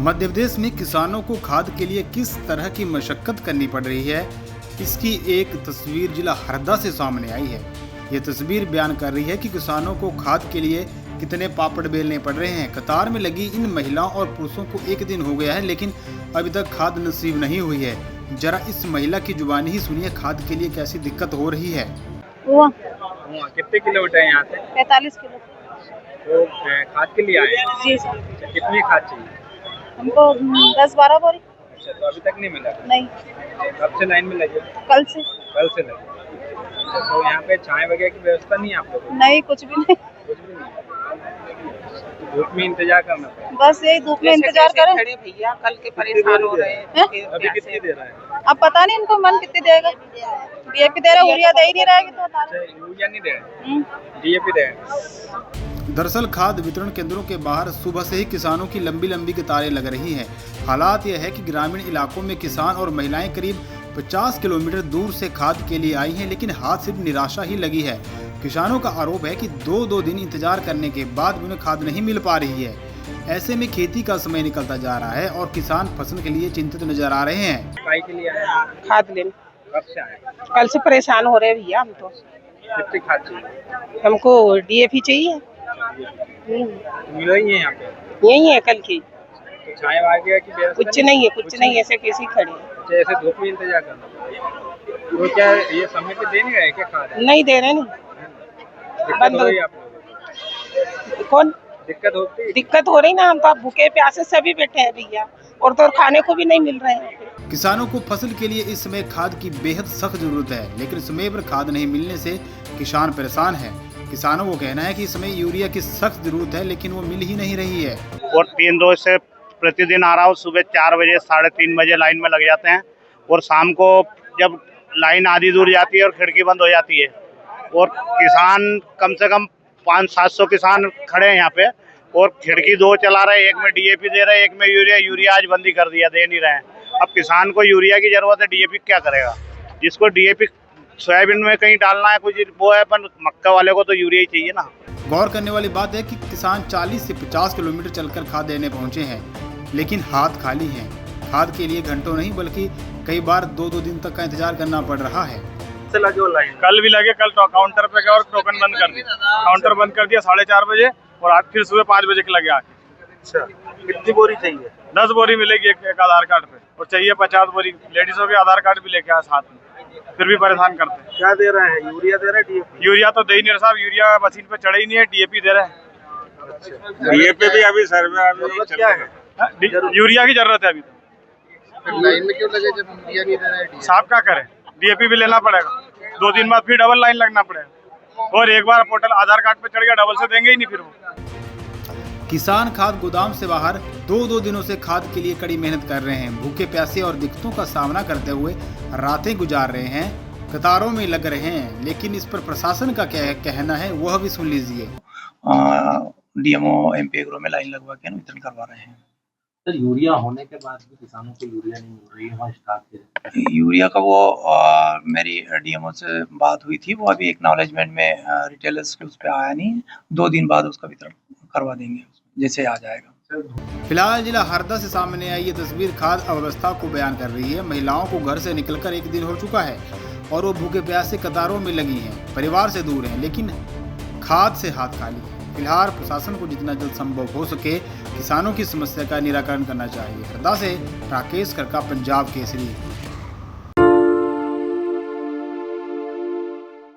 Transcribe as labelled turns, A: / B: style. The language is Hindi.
A: मध्य प्रदेश में किसानों को खाद के लिए किस तरह की मशक्कत करनी पड़ रही है, इसकी एक तस्वीर जिला हरदा से सामने आई है। ये तस्वीर बयान कर रही है कि किसानों को खाद के लिए कितने पापड़ बेलने पड़ रहे हैं। कतार में लगी इन महिलाओं और पुरुषों को एक दिन हो गया है, लेकिन अभी तक खाद नसीब नहीं हुई है। जरा इस महिला की जुबानी ही सुनिए, खाद के लिए कैसी दिक्कत हो रही है।
B: कितने किलोमीटर है यहाँ से?
C: 45 किलो।
B: तो खाद के लिए आए हैं?
C: जी सर।
B: कितनी खाद चाहिए?
C: हमको 10-12 बोरी।
B: अच्छा, तो अभी तक नहीं मिला?
C: नहीं।
B: कब से लाइन में लगे?
C: कल से
B: लगे। अच्छा, तो यहाँ पे चाय वगैरह की व्यवस्था नहीं है आप लोगों को?
C: नहीं, कुछ भी नहीं।
B: कुछ भी नहीं? धूप में इंतजार करना पड़ेगा?
C: बस यही धूप में इंतजार करें।
D: खड़े भैया, कल के परेशान हो रहे हैं।
B: अभी कितनी दे रहा है?
C: अब पता नहीं इनको मन कितनी देगा। डीएपी दे रहा, यूरिया दे ही नहीं रहा है।
B: अच्छा, यूरिया नहीं दे रहे, डीएपी दे रहे।
A: दरअसल खाद वितरण केंद्रों के बाहर सुबह से ही किसानों की लंबी लंबी कतारें लग रही हैं। हालात यह है कि ग्रामीण इलाकों में किसान और महिलाएं करीब 50 किलोमीटर दूर से खाद के लिए आई हैं, लेकिन हाथ सिर्फ निराशा ही लगी है। किसानों का आरोप है कि दो दिन इंतजार करने के बाद भी उन्हें खाद नहीं मिल पा रही है। ऐसे में खेती का समय निकलता जा रहा है और किसान फसल के लिए चिंतित नजर आ रहे हैं।
B: के लिए आए हैं?
D: खाद लेने
B: कब से आए?
D: कल से परेशान हो रहे हैं भैया हम तो।
B: कितनी खाद चाहिए?
D: हमको डीएपी चाहिए।
B: मिलो ही है यहाँ पे?
D: यही है कल की।
B: तो चाय वगैरह की व्यवस्था?
D: कुछ नहीं है, कुछ नहीं, ऐसे कैसे खड़े हैं।
B: अच्छा, ऐसे धूप में इंतजार करना, तो क्या ये समय पे दे नहीं रहे क्या खाद?
D: नहीं दे रहे, नहीं
B: दिक्कत हो रही है आप लोगों को?
D: कौन
B: दिक्कत होती है?
D: दिक्कत हो रही ना, हम तो अब भूखे प्यासे सभी बैठे हैं भैया, और तो खाने को भी नहीं मिल रहे हैं।
A: किसानों को फसल के लिए इस समय खाद की बेहद सख्त जरूरत है, लेकिन समय पर खाद नहीं मिलने से किसान परेशान है। किसानों को कहना है कि इस समय यूरिया की सख्त जरूरत है, लेकिन वो मिल ही नहीं रही है।
E: और 3 रोज से प्रतिदिन आ रहा हूँ। सुबह 4 बजे 3:30 बजे लाइन में लग जाते हैं, और शाम को जब लाइन आधी दूर जाती है और खिड़की बंद हो जाती है, और किसान कम से कम 500-700 किसान खड़े हैं यहाँ पे, और खिड़की 2 चला रहे हैं, एक में डीएपी दे रहे हैं, एक में यूरिया आज बंदी कर दिया, दे नहीं रहे हैं। अब किसान को यूरिया की जरूरत है, डीएपी क्या करेगा? जिसको डीएपी सोयाबीन में कहीं डालना है कुछ वो है, पर मक्का वाले को तो यूरिया ही चाहिए ना।
A: गौर करने वाली बात है कि किसान 40 से 50 किलोमीटर चलकर खाद देने पहुंचे हैं, लेकिन हाथ खाली हैं। खाद के लिए घंटों नहीं बल्कि कई बार 2 दिन तक का इंतजार करना पड़ रहा है।
B: लगे लाइन?
F: कल भी लगे, कल तो काउंटर पे गए और टोकन बंद कर दिया। काउंटर बंद कर दिया 4:30 बजे, और आज फिर सुबह 5 बजे के लगे आके।
B: अच्छा, कितनी बोरी चाहिए?
F: 10 बोरी मिलेगी एक आधार कार्ड पे, और चाहिए 50 बोरी। लेडीजों के आधार कार्ड भी लेके आए साथ में, फिर भी परेशान करते हैं।
B: क्या दे रहे हैं? यूरिया दे रहे हैं, डीएपी?
F: यूरिया तो दे ही नहीं रहे साहब, यूरिया मशीन पे चढ़े ही नहीं है, डीएपी दे रहे हैं।
B: अच्छा, डीएपी भी अभी सर्वे क्या है?
F: यूरिया की जरूरत है अभी तो।
B: लाइन में क्यों लगे जब यूरिया नहीं दे रहे हैं?
F: साहब क्या करें, डीएपी भी लेना पड़ेगा, 2 दिन बाद फिर डबल लाइन लगना पड़ेगा, और एक बार पोर्टल आधार कार्ड पे चढ़ गया, डबल से देंगे ही नहीं फिर वो।
A: किसान खाद गोदाम से बाहर 2 दिनों से खाद के लिए कड़ी मेहनत कर रहे हैं। भूखे प्यासे और दिक्कतों का सामना करते हुए रातें गुजार रहे हैं, कतारों में लग रहे हैं, लेकिन इस पर प्रशासन का क्या कहना है वह भी सुन लीजिए।
G: डीएमओ एमपी एग्रो में लाइन लगवा के वितरण करवा रहे हैं।
H: सर, यूरिया होने के बाद भी किसानों को यूरिया नहीं मिल रही है, वहाँ स्टाफ के
G: यूरिया का वो मेरी डीएमओ से बात हुई थी, वो अभी एक्नॉलेजमेंट में रिटेलर्स के उस पर आया नहीं है। 2 दिन बाद उसका वितरण करवा देंगे जैसे आ जाएगा।
A: फिलहाल जिला हरदा से सामने आई ये तस्वीर खाद अव्यवस्था को बयान कर रही है। महिलाओं को घर से निकलकर 1 दिन हो चुका है और वो भूखे प्यासे कतारों में लगी हैं, परिवार से दूर हैं, लेकिन खाद से हाथ खाली है। फिलहाल प्रशासन को जितना जल्द संभव हो सके किसानों की समस्या का निराकरण करना चाहिए। हरदा से राकेश करका, पंजाब केसरी।